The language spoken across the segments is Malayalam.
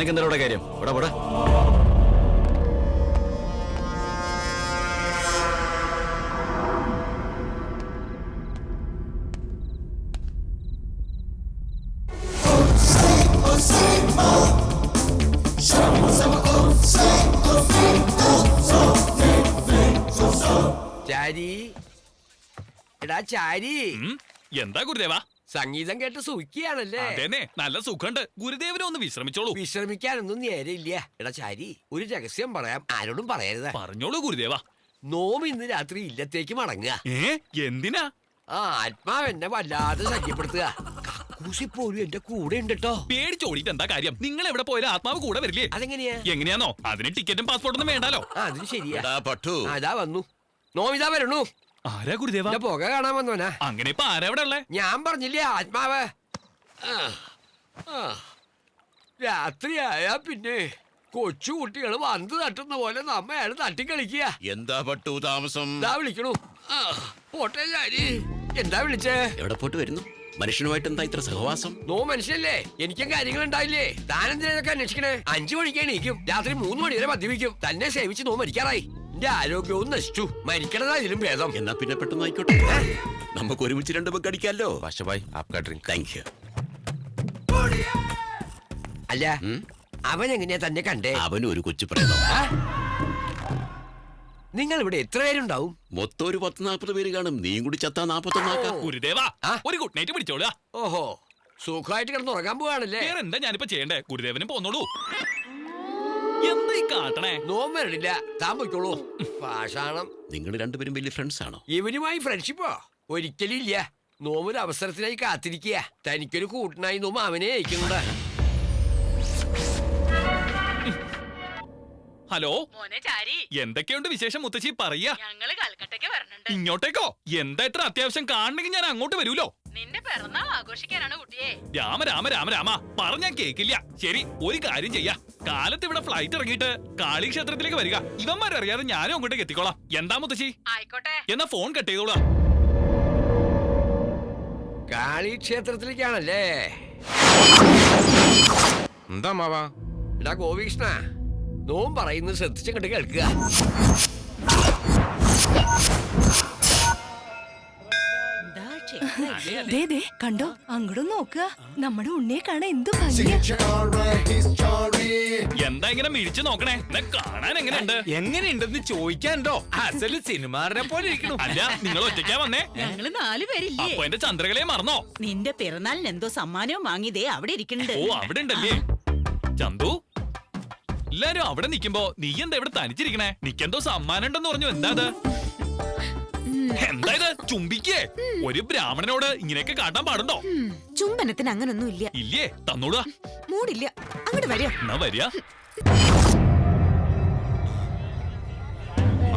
നിനക്ക് എന്താ കാര്യം? ഇവിടെ പോടാ. എന്താ ഗുരുദേവ? സംഗീതം കേട്ട് സുഖിക്കുകയാണല്ലേ? അതെന്നെ, നല്ല സുഖമുണ്ട്. ഗുരുദേവനെ ഒന്ന് വിശ്രമിച്ചോളൂ. വിശ്രമിക്കാനൊന്നും നേരെയില്ല. എടാ ചാരി, ഒരു രഹസ്യം പറയാം, ആരോടും പറയരുത്. പറഞ്ഞോളൂ ഗുരുദേവ. നോം ഇന്ന് രാത്രി ഇല്ലത്തേക്ക് മടങ്ങുക. എന്തിനാ? ആത്മാവ് എന്നെ വല്ലാതെ ശല്യപ്പെടുത്തുക. കക്കൂസിപ്പോലും എന്റെ കൂടെ ഉണ്ട് കേട്ടോ. പേടിച്ചോടിയിട്ട് എന്താ കാര്യം? നിങ്ങൾ എവിടെ പോയാലും ആത്മാവ് കൂടെ വരില്ലേ? അതെങ്ങനെയാ? എങ്ങനെയാന്നോ? അതിന് ടിക്കറ്റും പാസ്പോർട്ടൊന്നും വേണ്ടാലോ. അതിന് ശരിയാ. അതാ വന്നു. നോം ഇതാ വരണു. ആരാ ഗുരുദേവ? പുക കാണാൻ വന്നോനാ. അങ്ങനെ ഇപ്പൊ ആരാ ഇവിടെ ഉള്ളേ? ഞാൻ പറഞ്ഞില്ലേ, ആത്മാവ്. രാത്രിയായാ പിന്നെ കൊച്ചു കുട്ടികൾ വന്ന് തട്ടുന്ന പോലെ നമ്മ അയാൾ തട്ടിക്കളിക്കുക. എന്താ പട്ടു താമസം? എന്താ വിളിക്കണു? പോട്ടെ ചാരി. എന്താ വിളിച്ചേ? എവിടെ പോയിട്ട് വരുന്നു? മനുഷ്യനുമായിട്ട് എന്താ ഇത്ര സഹവാസം? നോ മനുഷ്യല്ലേ, എനിക്കും കാര്യങ്ങൾ ഉണ്ടായില്ലേ? താനെന്തിനൊക്കെ അന്വേഷിക്കണേ? 5 മണിക്ക് എണീക്കും, രാത്രി 3 മണി വരെ മദ്യപിക്കും. തന്നെ സേവിച്ച് നോ മരിക്കാറായി. എന്റെ ആരോഗ്യവും നശിച്ചു. മരിക്കണതാ ഇതിലും ഭേദം. എന്നാ പിന്നെ പെട്ടെന്ന് ആയിക്കോട്ടെ, നമുക്ക് ഒരുമിച്ച് 2 ബഗ് അടിക്കാമല്ലോ. Thank you. അല്ല, അവൻ എങ്ങനെയാ തന്നെ കണ്ടേ? അവനും ഒരു കൊച്ചു പറയുന്നു. നിങ്ങൾ ഇവിടെ എത്ര പേരുണ്ടാവും? മൊത്തം ഒരു 10-40 പേര് കാണും. നീയും കൂടി ചത്താ 41 ഗുരുദേവ, ഒരു ഗുഡ് നൈറ്റ് പിടിച്ചോളൂ. ഓഹോ, സുഖമായിട്ട് കിടന്ന് ഉറങ്ങാൻ പോവാണല്ലേ? എന്താ ഞാനിപ്പോ ചെയ്യണ്ടേ? ഗുരുദേവനും പോന്നോളൂ. എന്താ ഈ കാട്ടണേ? നോമ്പ് വരണില്ല, താൻ പോയിക്കോളൂ. പാഷാണം. നിങ്ങൾ 2 പേരും വലിയ ഫ്രണ്ട്സ് ആണോ? ഇവനുമായി ഫ്രണ്ട്ഷിപ്പോ? ഒരിക്കലും ഇല്ല. നോമ്പൊരു അവസരത്തിനായി കാത്തിരിക്കുക. തനിക്കൊരു കൂട്ടനായി നോമ്പ് അവനെ അയക്കുന്നുണ്ട്. ഹലോ മോനെ ചാരി, എന്തൊക്കെയുണ്ട് വിശേഷം മുത്തശ്ശി? പറയാ. ഞങ്ങള് കൽക്കട്ടയ്ക്ക് വരണുണ്ട്. ഇങ്ങോട്ടേക്കോ? എന്താ ഇത്ര അത്യാവശ്യം? കാണണമെങ്കിൽ ഞാൻ അങ്ങോട്ട് വരൂലോ. നിന്റെ പിറന്നാൾ ആഘോഷിക്കാനാണ് കുട്ടിയെ. രാമ രാമ രാമ രാമ പറഞ്ഞാ കേക്കില്ല. ശരി, ഒരു കാര്യം ചെയ്യാ. കാലത്ത് ഇവിടെ ഫ്ലൈറ്റ് ഇറങ്ങിയിട്ട് കാളി ക്ഷേത്രത്തിലേക്ക് വരിക. ഇവന്മാരറിയാതെ ഞാനും അങ്ങോട്ടേക്ക് എത്തിക്കോളാം. എന്താ മുത്തശ്ശി? ആയിക്കോട്ടെ. എന്നാ ഫോൺ കട്ട് ചെയ്തോളാം. കാളി ക്ഷേത്രത്തിലേക്കാണല്ലേ? എന്താ മാവാ? എടാ ഗോപികൃഷ്ണ, നോം പറയുന്നത് ശ്രദ്ധിച്ചങ്ങോട്ട് കേൾക്കുക. കണ്ടോ, അങ്ങോട്ടും നോക്കുക. നമ്മുടെ ഉണ്ണിയെ കാണാൻ എന്ത് ഭംഗിയാ. എന്താ ഇങ്ങനെ മിഴിച്ചു നോക്കണേ? കാണാൻ എങ്ങനെയുണ്ട്? എങ്ങനെയുണ്ടെന്ന് ചോദിക്കാനുണ്ടോ? അസല് സിനിമാറിനെ പോലെ ഇരിക്കണു. അല്ല, നിങ്ങൾ ഒറ്റയ്ക്കാ വന്നേ? ഞങ്ങള് 4 പേരില്ലേ? അപ്പൊ എന്റെ ചന്ദ്രകലയെ മറന്നോ? നിന്റെ പിറന്നാളിന് എന്തോ സമ്മാനവും വാങ്ങിയതേ അവിടെ ഇരിക്കണ്ട്. ഓ, അവിടെ ഉണ്ടല്ലേ ചന്തു? എല്ലാരും അവിടെ നിക്കുമ്പോ നീ എന്താ ഇവിടെ തനിച്ചിരിക്കണേ? നിക്കെന്തോ സമ്മാനം ഉണ്ടെന്ന് പറഞ്ഞു. എന്താ എന്താ ഇത്? ചുംബിക്കേ? ഒരു ബ്രാഹ്മണനോട് ഇങ്ങനെയൊക്കെ കാട്ടാൻ പാടുണ്ടോ? ചുംബനത്തിന് അങ്ങനൊന്നും ഇല്ല. ഇല്ലേ? തന്നോടുക. മൂടില്ല. അങ്ങോട്ട് വരിക. എന്നാ വരിക.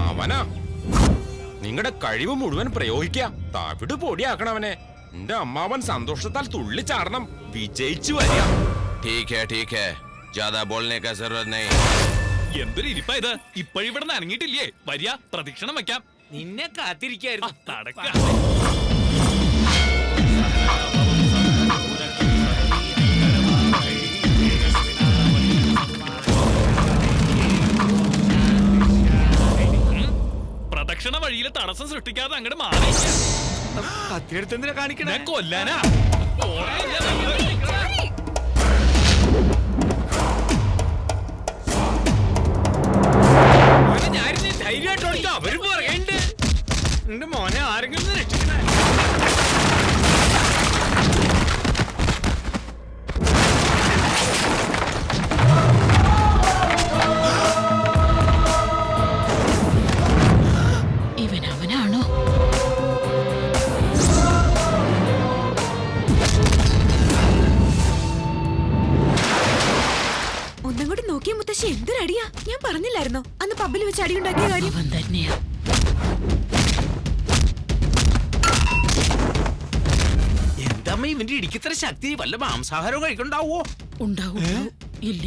അവനാ നിങ്ങളുടെ കഴിവ് മുഴുവൻ പ്രയോഗിക്ക. തവിട് പൊടിയാക്കണവനെ. എന്റെ അമ്മാവൻ സന്തോഷത്താൽ തുള്ളി ചാടണം. വിജയിച്ചു വരിക. എന്തൊരു ഇരിപ്പാ ഇത്? ഇപ്പഴിവിടെ നനങ്ങിയിട്ടില്ലേ? വരിക, പ്രദക്ഷിണം വെക്കാം. നിന്നെ കാത്തിരിക്കായിരുന്നു. നടക്ക. പ്രദക്ഷിണ വഴിയിലെ തടസ്സം സൃഷ്ടിക്കാതെ അങ്ങോട്ട് മാറി. കത്തിയെടുത്തെന്തിനാ കാണിക്കണേ? കൊല്ലാനാ. ധൈര്യമായിട്ട് അവര് പറയണ്ട്. എന്റെ മോനെ ആരെങ്കിലും രക്ഷിക്കണേ. അവനാണോ? ഒന്നും കൂടി നോക്കിയ മുത്തശ്ശി, എന്തൊരടിയാ. ഞാൻ പറഞ്ഞില്ലായിരുന്നോ അന്ന് പബ്ബിൽ വെച്ച് അടിയുണ്ടാക്കിയ കാര്യം? അവൻ തന്നെയാ. എന്താമ്മ ഇവന്റെ ഇടിക്കത്ര ശക്തി? വല്ല മാംസാഹാരവും കഴിക്കണ്ടാവോ? ഉണ്ടാവും. ഇല്ല.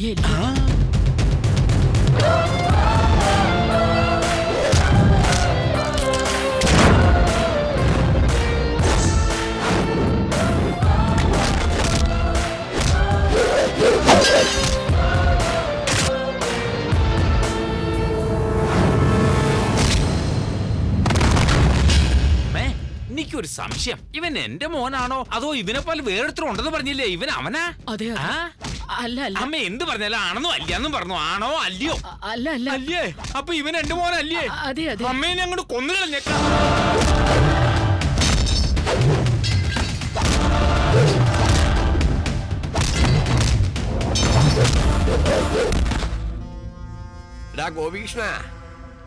എനിക്കൊരു സംശയം, ഇവൻ എന്റെ മോനാണോ അതോ ഇവനെ പോലെ വേറൊരുത്തരും ഉണ്ടെന്ന് പറഞ്ഞില്ലേ? ഇവൻ അവനാ? അതെ ആ? അല്ല അല്ല അമ്മ എന്ത് പറഞ്ഞാലും ആണെന്നോ അല്ലയെന്നും പറഞ്ഞു. ആണോ അല്ലയോ? അല്ല അല്ല അല്ലേ? അപ്പൊ ഇവൻ എന്റെ മോനല്ലേ? അതെ അതെ അമ്മേനെ അങ്ങോട്ട് കൊന്നുകളഞ്ഞേക്കാം. എടാ ഗോപികൃഷ്ണ,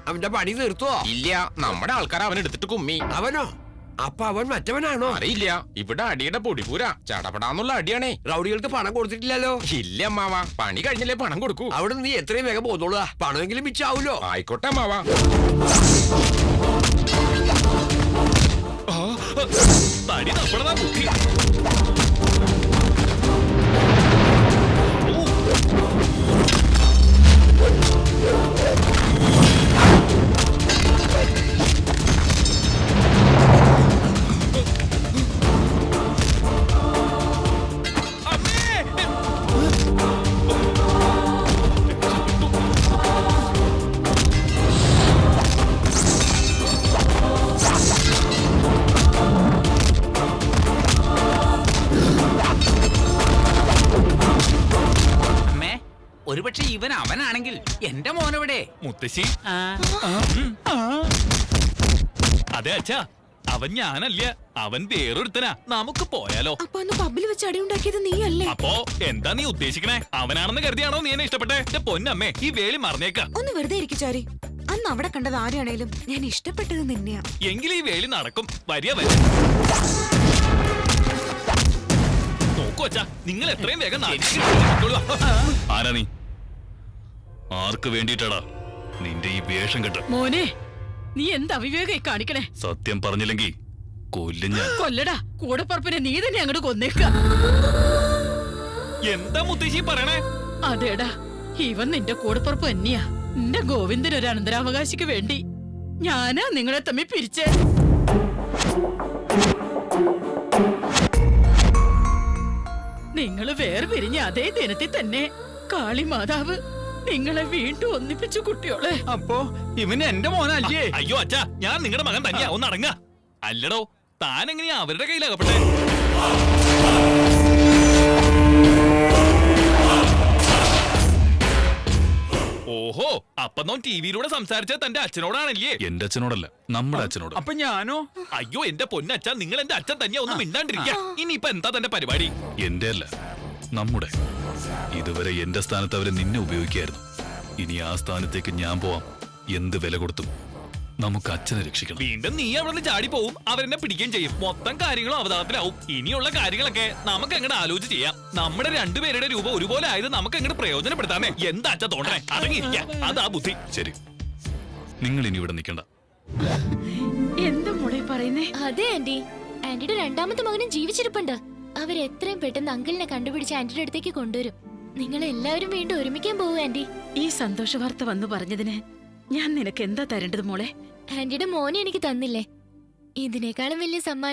അവന്റെ പണി തീർത്തോ? ഇല്ല, നമ്മുടെ ആൾക്കാർ അവൻ എടുത്തിട്ട് കുമ്മി. അവനോ? അപ്പൊ അവൻ മറ്റവനാണോ? അറിയില്ല, ഇവിടെ അടിയുടെ പൊടിപൂര. ചടപടാന്നുള്ള അടിയാണേ. റൗഡികൾക്ക് പണം കൊടുത്തിട്ടില്ലല്ലോ. ഇല്ല അമ്മാവ, പണി കഴിഞ്ഞല്ലേ പണം കൊടുക്കൂ. അവിടെ നീ എത്രയും വേഗം പോന്നോളൂ. പണമെങ്കിലും മിച്ചാവൂലോ? ആയിക്കോട്ടെ അമ്മാവ. തടി തപ്പടതാ ബുദ്ധി. ഒരുപക്ഷെ ഇവൻ അവനാണെങ്കിൽ എന്റെ മോനെവിടെ? മുത്തശ്ശി, അതെ അച്ഛാ, അവൻ ഞാനല്ല, അവൻ വേറൊരുത്തനാ. നമുക്ക് പോയാലോ? അപ്പൊ അന്ന് പബ്ബിൽ വെച്ച് അടി ഉണ്ടാക്കിയത് നീ അല്ലേ? അപ്പോ എന്താ നീ ഉദ്ദേശിക്കണേ? അവനാണെന്ന് കരുതിയാണോ നീ എന്നെ ഇഷ്ടപ്പെട്ടെ? എന്റെ പൊന്നമ്മേ, ഈ വേലി മറന്നേക്കാം. ഒന്ന് വെറുതെ ഇരിക്കു ചാരി. അന്ന് അവിടെ കണ്ടത് ആരെയാണേലും ഞാൻ ഇഷ്ടപ്പെട്ടത് നിന്നെയാ. എങ്കിൽ ഈ വേലി നടക്കും. വരിക വരെ നോക്കൂ അച്ഛാ, നിങ്ങൾ എത്രയും വേഗം ആരാ നീ? ആർക്ക് വേണ്ടിയിട്ടാടാ നിന്റെ ഈ വേഷം കെട്ട്? മോനെ, നീ എന്ത് അവിവേകായി കാണിക്കണേ? സത്യം പറഞ്ഞില്ലെങ്കിൽ കൊല്ലും ഞാൻ. കൊല്ലടാ, കൂടപ്പറപ്പിനെ നീ തന്നെ അങ്ങോട്ട് കൊന്നേക്ക. എന്താ മുത്തശ്ശി പറയണേ? അതേടാ, ഇവൻ നിന്റെ കൂടപ്പറപ്പ് തന്നെയാ. നിന്റെ ഗോവിന്ദൻ ഒരു അനന്തരാവകാശിക്ക് വേണ്ടി ഞാനാ നിങ്ങളെ തമ്മിൽ പിരിച്ചേ. നിങ്ങള് വേർപിരിഞ്ഞ അതേ ദിനത്തിൽ തന്നെ കാളി മാതാവ് നിങ്ങളെ വീണ്ടും ഒന്നിപ്പിച്ചു കുട്ടിയോളെ. അപ്പോ ഇവൻ എന്റെ മോനല്ലേ? അയ്യോ അച്ഛാ, ഞാൻ നിങ്ങളുടെ മകൻ തന്നെയാ. ഒന്ന് അടങ്ങ. അല്ലടോ, താൻ എങ്ങനെയാ അവരുടെ കയ്യിലാകപ്പെട്ടെ? ഓഹോ, അപ്പൊ നോൻ ടിവിയിലൂടെ സംസാരിച്ച തന്റെ അച്ഛനോടാണല്ലേ? എന്റെ അച്ഛനോടല്ല, നമ്മുടെ അച്ഛനോട്. അപ്പൊ ഞാനോ? അയ്യോ എന്റെ പൊന്നച്ഛ, നിങ്ങൾ എന്റെ അച്ഛൻ തന്നെയാ. ഒന്നും മിണ്ടാണ്ടിരിക്കുക. ഇനിയിപ്പൊ എന്താ തന്റെ പരിപാടി? എന്റെ അല്ല, നമ്മുടെ. ഇതുവരെ എന്റെ സ്ഥാനത്ത് അവരെ നിന്നെ ഉപയോഗിക്കായിരുന്നു. ഇനി ആ സ്ഥാനത്തേക്ക് ഞാൻ പോവാം. എന്ത് വില കൊടുത്തും നമുക്ക് അച്ഛനെ രക്ഷിക്കണം. വീണ്ടും നീ അവിടെ നിന്ന് ചാടി പോവും, അവരെന്നെ പിടിക്കുകയും ചെയ്യും. മൊത്തം കാര്യങ്ങളും അവതാളത്തിലാവും. ഇനിയുള്ള കാര്യങ്ങളൊക്കെ നമുക്ക് എങ്ങനെ ആലോചിച്ച് ചെയ്യാം. നമ്മുടെ രണ്ടുപേരുടെ രൂപം ഒരുപോലെ ആയത് നമുക്ക് എങ്ങനെ പ്രയോജനപ്പെടുത്താന്നേ. എന്താ അച്ഛാ തോന്നണേ? അടങ്ങിയിരിക്കാം, അതാ ബുദ്ധി. ശരി, നിങ്ങൾ ഇനി ഇവിടെ നിൽക്കണ്ട. എന്താ മോളെ പറയുന്നേ? അതെ ആന്റി, ആന്റിയുടെ രണ്ടാമത്തെ മകനും ജീവിച്ചിരിപ്പുണ്ട്. അവരെത്രയും പെട്ടെന്ന് അങ്കിളിനെ കണ്ടുപിടിച്ച് ആന്റിയുടെ അടുത്തേക്ക് കൊണ്ടുവരും. നിങ്ങൾ എല്ലാവരും വീണ്ടും ഒരുമിക്കാൻ പോവൂ ആന്റി. ഈ സന്തോഷ വാർത്ത വന്നു പറഞ്ഞതിന് ഞാൻ നിനക്ക് എന്താ തരേണ്ടത് മോളെ? ആന്റിയുടെ മോനെ എനിക്ക് തന്നില്ലേ, ഇതിനേക്കാളും വലിയ സമ്മാനം